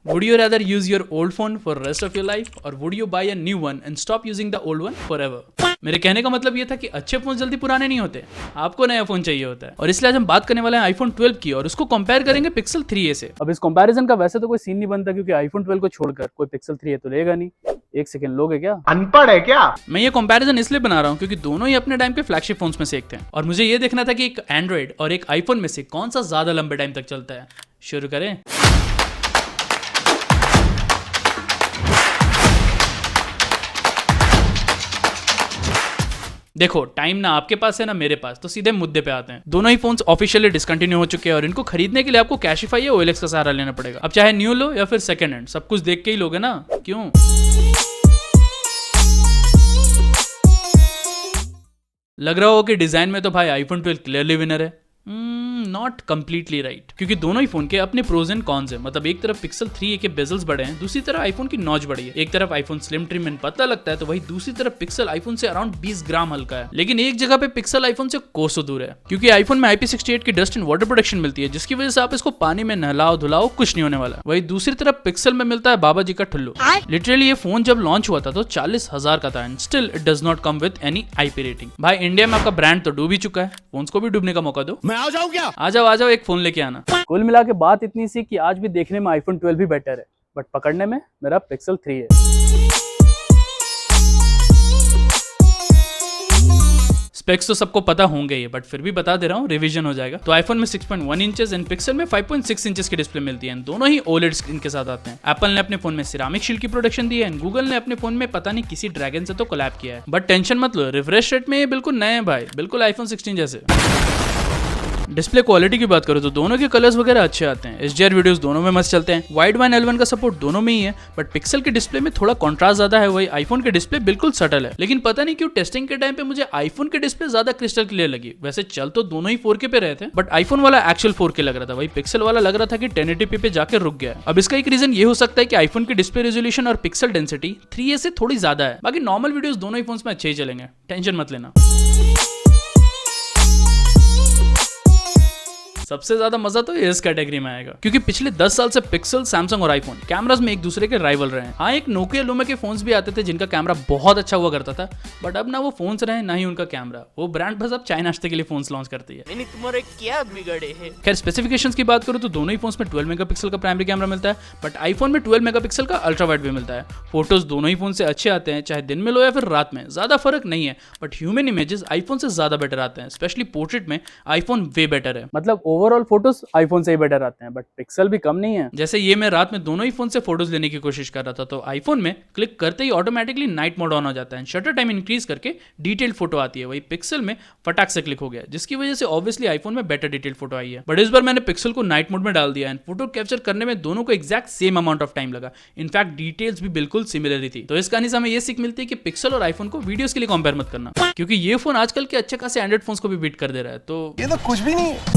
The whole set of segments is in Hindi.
Would you rather use your old phone for rest of your life or would you buy a new one and stop using the old one forever? मेरे कहने का मतलब ये था कि अच्छे फोन जल्दी पुराने नहीं होते, आपको नया फोन चाहिए होता है। और इसलिए आज हम बात करने वाले हैं आईफोन 12 की और उसको कंपेयर करेंगे पिक्सल 3a से। अब इस कंपैरिजन का वैसे तो कोई सीन नहीं बनता क्योंकि आईफोन 12 को छोड़कर कोई पिक्सल 3a तो लेगा नहीं। एक सेकंड लोगे क्या? अनपढ़ है क्या? मैं ये कंपैरिजन इसलिए बना रहा हूँ क्योंकि दोनों ही अपने टाइम के फ्लैगशिप फोन्स में से एक थे और मुझे ये देखना था कि एक एंड्रॉइड और एक आईफोन में से कौन सा ज्यादा लंबे टाइम तक चलता है। शुरू करें। देखो टाइम ना आपके पास है ना मेरे पास, तो सीधे मुद्दे पे आते हैं। दोनों ही फोन्स ऑफिशियली डिसकंटिन्यू हो चुके हैं और इनको खरीदने के लिए आपको कैशिफाई या OLX का सहारा लेना पड़ेगा। अब चाहे न्यू लो या फिर सेकंड हैंड, सब कुछ देख के ही लोगे ना, क्यों? लग रहा हो कि डिजाइन में तो भाई आईफोन 12 क्लियरली विनर है। नॉट कंप्लीटली राइट, क्योंकि दोनों ही फोन के अपने प्रोज एंड कॉन्स हैं। मतलब एक तरफ पिक्सल 3a के बेजल्स बड़े हैं, दूसरी तरफ आईफोन की नॉच बड़ी है। एक तरफ आईफोन स्लिम ट्रिम एंड पतला लगता है तो वही दूसरी तरफ पिक्सल आईफोन से अराउंड 20 ग्राम हल्का है। लेकिन एक जगह पे पिक्सल आईफोन से कोसों दूर है, क्योंकि आईफोन में IP68 की डस्ट एंड वाटर प्रोटेक्शन मिलती है, जिसकी वजह से आप इसको पानी में नहलाओ धुलाओ कुछ नहीं होने वाला। वही दूसरी तरफ पिक्सल में मिलता है बाबा जी का ठुल्लू। लिटरली ये फोन जब लॉन्च हुआ था तो 40,000 का था and still it does not come with any IP rating. भाई इंडिया में आपका ब्रांड तो डूब ही चुका है, फोन्स को भी डूबने का मौका दो। मैं आ जाऊं क्या? आ जाओ एक फोन लेके आना। कुल मिला के बात इतनी सी कि आज भी देखने में आईफोन 12 भी बेटर है, बट पकड़ने में मेरा पिक्सल 3 है। स्पेक्स तो सबको पता होंगे ही, बट फिर भी बता दे रहा हूँ, रिवीजन हो जाएगा। तो आईफोन में 6.1 इंचेस एंड पिक्सल में 5.6 इंचेस की डिस्प्ले मिलती है। दोनों ही OLED स्क्रीन के साथ आते हैं। एप्पल ने अपने फोन में सिरामिक शील्ड की प्रोटेक्शन दी है एंड गूगल ने अपने फोन में पता नहीं किसी ड्रैगन से तो कोलैब किया है। बट टेंशन मत लो, रिफ्रेश रेट में ये बिल्कुल नए हैं भाई, बिल्कुल आईफोन 16 जैसे। डिस्प्ले क्वालिटी की बात करो तो दोनों के कलर्स वगैरह अच्छे आते हैं। HDR वीडियोस दोनों में मस्त चलते हैं। वाइड वाइन L1 का सपोर्ट दोनों में ही है, बट पिक्सल के डिस्प्ले में थोड़ा कॉन्ट्रास्ट ज्यादा है। वही आईफोन के डिस्प्ले बिल्कुल सटल है। लेकिन पता नहीं क्यों टेस्टिंग के टाइम पे मुझे आईफोन के डिस्प्ले ज्यादा क्रिस्टल क्लियर लगी। वैसे चल तो दोनों ही 4K पे रहे थे, बट आईफोन वाला एक्चुअल 4K लग रहा था, वही पिक्सल वाला लग रहा था कि 1080p पे जाकर रुक गया है। अब इसका एक रीजन ये हो सकता है कि आईफोन की डिस्प्ले रेजोल्यूशन और पिक्सल डेंसिटी 3a से थोड़ी ज्यादा है। बाकी नॉर्मल वीडियोस दोनों ही फोन्स में अच्छे ही चलेंगे, टेंशन मत लेना। सबसे ज्यादा मजा तो इस कैटेगरी में आएगा क्योंकि पिछले 10 साल से पिक्सल, सैमसंग और आईफोन कैमरास में एक दूसरे के राइवल रहे हैं। हाँ, एक नोकिया लूमा के फोन्स भी आते थे जिनका कैमरा बहुत अच्छा हुआ करता था, बट अब ना वो फोन्स रहे ना ही उनका कैमरा। वो ब्रांड बस अब चाय नाश्ते के लिए फोन्स लॉन्च करती है। तुम्हारे क्या बिगड़े हैं? खैर स्पेसिफिकेशंस की बात करूं तो दोनों ही फोन्स में 12 मेगापिक्सल का प्राइमरी कैमरा मिलता है, बट आईफोन में 12 मेगापिक्सल का अल्ट्रा वाइड भी मिलता है। फोटोज दोनों ही फोन से अच्छे आते हैं, चाहे दिन में लो या फिर रात में, ज्यादा फर्क नहीं है। बट ह्यूमन इमेजेस आईफोन से ज्यादा बेटर आते हैं, स्पेशली पोर्ट्रेट में आईफोन वे बेटर है। मतलब ओवरऑल फोटोज आईफोन से ही बेटर आते हैं, बट पिक्सल भी कम नहीं है। जैसे ये मैं रात में दोनों ही फोन से फोटोज लेने की कोशिश कर रहा था तो आईफोन में क्लिक करते ही ऑटोमेटिकली नाइट मोड ऑन हो जाता है, शटर टाइम इंक्रीज करके डिटेल्ड फोटो आती है। वही पिक्सल में फटाक से क्लिक हो गया, जिसकी वजह से ऑब्वियसली आईफोन में बेटर डिटेल्ड फोटो आई है। बट इस बार मैंने पिक्सल को नाइट मोड में डाल दिया एंड फोटो कैप्चर करने में दोनों को exact same amount of time लगा। इनफैक्ट डिटेल्स भी बिल्कुल सिमिलर ही थी। तो इस कहानी से हमें ये सीख मिलती है कि पिक्सल और आईफोन को वीडियोस के लिए कंपेयर मत करना, क्योंकि ये फोन आजकल के अच्छे खासे एंड्रॉइड फोन्स को भी बीट कर दे रहा है। तो ये तो कुछ भी नहीं है।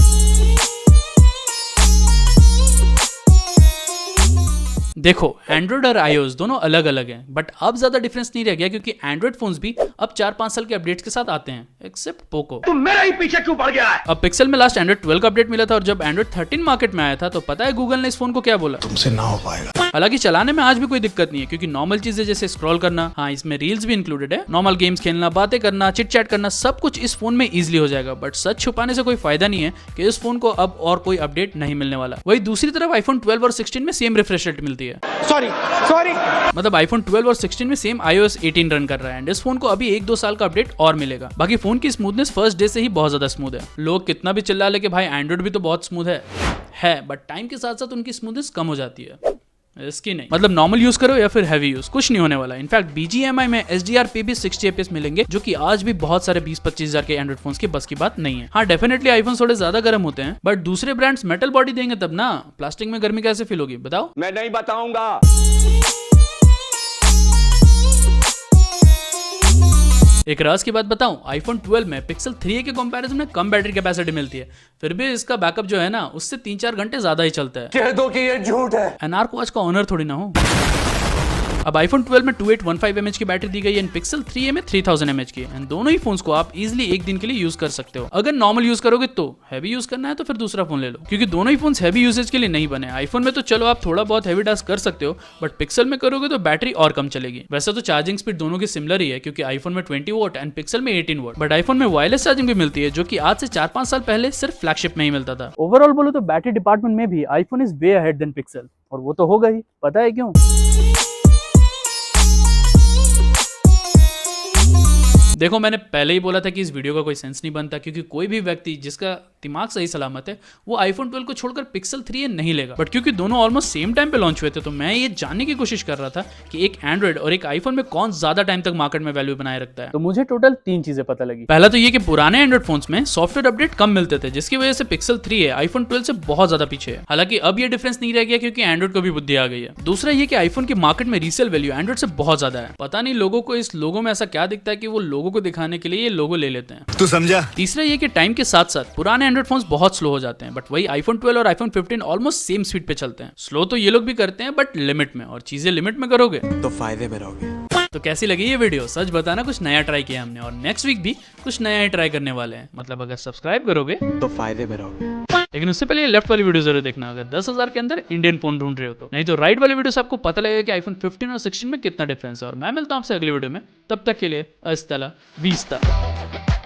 देखो एंड्रॉइड और iOS दोनों अलग अलग हैं, बट अब ज्यादा डिफरेंस नहीं रह गया क्योंकि एंड्रॉइड फोन्स भी अब 4-5 साल के अपडेट्स के साथ आते हैं, एक्सेप्ट पोको। तुम मेरे ही पीछे क्यों पड़ गया है? अब पिक्सल में लास्ट एंड्रॉइड 12 का अपडेट मिला था और जब एंड्रॉइड 13 मार्केट में आया था तो पता है गूगल ने इस फोन को क्या बोला? तुमसे ना हो पाएगा। हालांकि चलाने में आज भी कोई दिक्कत नहीं है क्योंकि नॉर्मल चीजें जैसे स्क्रॉल करना, हाँ इसमें रील्स भी इंक्लूडेड है, नॉर्मल गेम्स खेलना, बातें करना, चिट चैट करना, सब कुछ इस फोन में इजिली हो जाएगा। बट सच छुपाने से कोई फायदा नहीं है कि इस फोन को अब और कोई अपडेट नहीं मिलने वाला। वही दूसरी तरफ आईफोन 12 और 16 में सेम रिफ्रेश रेट मिलती है। सॉरी मतलब आईफोन 12 और 16 में सेम iOS 18 रन कर रहा है एंड इस फोन को अभी 1-2 साल का अपडेट और मिलेगा। बाकी फोन की स्मूथनेस फर्स्ट डे से ही बहुत ज्यादा स्मूथ है। लोग कितना भी चिल्ला ले कि भाई एंड्रॉइड भी तो बहुत स्मूथ है, बट टाइम के साथ साथ उनकी स्मूथनेस कम हो जाती है, इसकी नहीं। मतलब नॉर्मल यूज करो या फिर हैवी यूज, कुछ नहीं होने वाला। इनफैक्ट BGMI में HDR पे भी 60 FPS मिलेंगे, जो कि आज भी बहुत सारे 20-25 हजार के एंड्रॉइड फोन्स की बस की बात नहीं है। हाँ डेफिनेटली आईफोन थोड़े ज्यादा गर्म होते हैं, बट दूसरे ब्रांड्स मेटल बॉडी देंगे तब ना। प्लास्टिक में गर्मी कैसे फील होगी बताओ? मैं नहीं बताऊंगा। एक राज की बात बताऊं, आईफोन 12 में पिक्सल 3a के कंपैरिजन में कम बैटरी कैपेसिटी मिलती है, फिर भी इसका बैकअप जो है ना उससे 3-4 घंटे ज्यादा ही चलता है। कह दो कि ये झूठ है। एनआर को आज का ऑनर थोड़ी ना हो। अब आईफोन 12 में 2815 mAh की बैटरी दी गई है एंड पिक्सल 3a में 3000 mAh की एंड दोनों ही फोन्स को आप इजीली एक दिन के लिए यूज कर सकते हो। अगर नॉर्मल यूज करोगे तो, हैवी यूज करना है तो फिर दूसरा फोन ले लो, क्योंकि दोनों ही फोन्स हैवी यूसेज के लिए नहीं बने। आईफोन में तो चलो आप थोड़ा बहुत हैवी टास्क कर सकते हो, बट पिक्सल में करोगे तो बैटरी और कम चलेगी। वैसे तो चार्जिंग स्पीड दोनों की सिमिलर ही है, क्योंकि आईफोन में 20 वोट एंड पिक्सल में 18 वोट, बट आईफोन में वायरलेस चार्जिंग भी मिलती है, जो कि आज से 4-5 साल पहले सिर्फ फ्लैगशिप में ही मिलता था। ओवरऑल बोलो तो बैटरी डिपार्टमेंट में भी iPhone is way ahead than Pixel, और वो तो होगा ही, पता है क्यों? देखो मैंने पहले ही बोला था कि इस वीडियो का कोई सेंस नहीं बनता, क्योंकि कोई भी व्यक्ति जिसका दिमाग सही सलामत है वो आईफोन 12 को छोड़कर पिक्सल 3a नहीं लेगा। बट क्योंकि दोनों ऑलमोस्ट सेम टाइम पे लॉन्च हुए थे, तो मैं ये जानने की कोशिश कर रहा था कि एक एंड्रॉइड और एक आईफोन में कौन ज्यादा टाइम तक मार्केट में वैल्यू बनाए रखता है। तो मुझे टोटल 3 चीजें पता लगी। पहला तो ये कि पुराने एंड्रॉइड फोन्स में सॉफ्टवेयर अपडेट कम मिलते थे, जिसकी वजह से पिक्सल 3a आईफोन 12 से बहुत ज्यादा पीछे है। हालांकि अब ये डिफरेंस नहीं रह गया, क्योंकि एंड्रॉइड को भी बुद्धि आ गई है। दूसरा ये कि आईफोन की मार्केट में रीसेल वैल्यू एंड्रॉइड से बहुत ज्यादा है। पता नहीं लोगों को इस लोगो में ऐसा क्या दिखता है कि वो लोगों को दिखाने के लिए ये लोगो ले लेते हैं। तू समझा? तीसरा ये कि टाइम के साथ साथ पुराने एंड्रॉइड फोन्स बहुत स्लो हो जाते हैं, बट वही आईफोन 12 और आईफोन 15 ऑलमोस्ट सेम स्पीड पे चलते हैं। स्लो तो ये लोग भी करते हैं, बट लिमिट में, और चीजें लिमिट में करोगे तो फायदे में रहोगे। तो कैसी लगी ये वीडियो? सच बताना, कुछ नया ट्राई किया हमने, और नेक्स्ट वीक भी कुछ नया ही ट्राई करने वाले हैं। मतलब अगर सब्सक्राइब करोगे तो फायदे में रहोगे। लेकिन उससे पहले लेफ्ट वाली वीडियो जरूर देखना, अगर 10,000 के अंदर इंडियन फोन ढूंढ रहे हो तो। नहीं तो राइट वाली वीडियो से आपको पता लगेगा कि आईफोन 15 और 16 में कितना डिफरेंस है। और मैं मिलता हूं आपसे अगली वीडियो में, तब तक के लिए अस्सलाम वालेकुम।